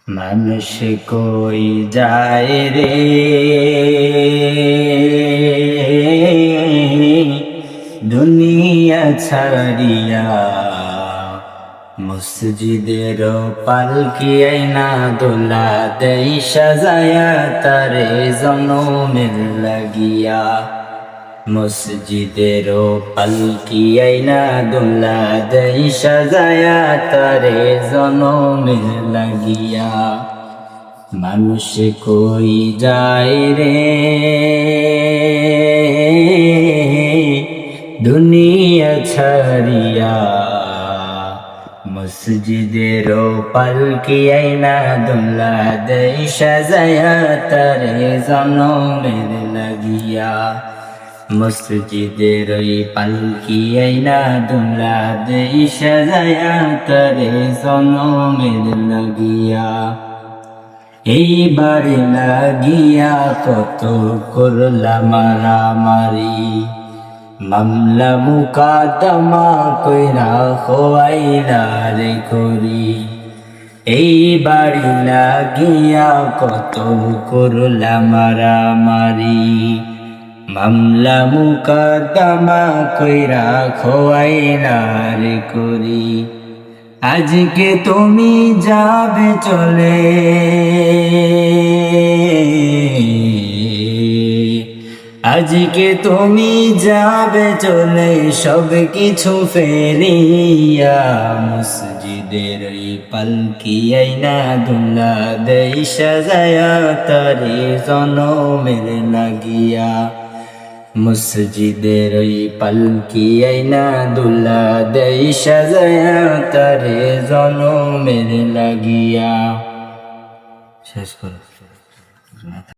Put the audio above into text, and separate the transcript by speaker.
Speaker 1: মানুষ কই যায় রে, দুনিয়া ছাড়িয়া। মসজিদের পালকি আইনা দোলা দেই সাজায়া, তারে জনমের লাগিয়া। মসজিদের পালকি আইনা দোলা দেই সাজায়া, তারে জনমের লাগিয়া। মানুষ কই যায় রে, দুনিয়া ছাড়িয়া। মসজিদের পালকি আইনা দোলা দেই সাজায়া, তারে জনমের লাগিয়া। মসজিদের পালকি আইনা দোলা দেই সাজায়া, তারে জনমের লাগিয়া। এইবার লাগিয়া কত করলাম মারামারি, মামলা মুকাদ্দমা কইরা খোয়াইলা রে করি। এইবার লাগিয়া কত করলাম মারামারি, মামলা মুকাদ্দমা কইরা খোয়াইলা রে করি। আজকে তুমি যাবে চলে, আজকে তুমি যাবে চলে সব কিছু ফেলিয়া। মসজিদের পালকি আইনা দোলা দেই সাজায়া, তারে জনমের লাগিয়া। মসজিদের পালকি আইনা দোলা দেই সাজায়া, তারে জনমের লাগিয়া। শেষ করো।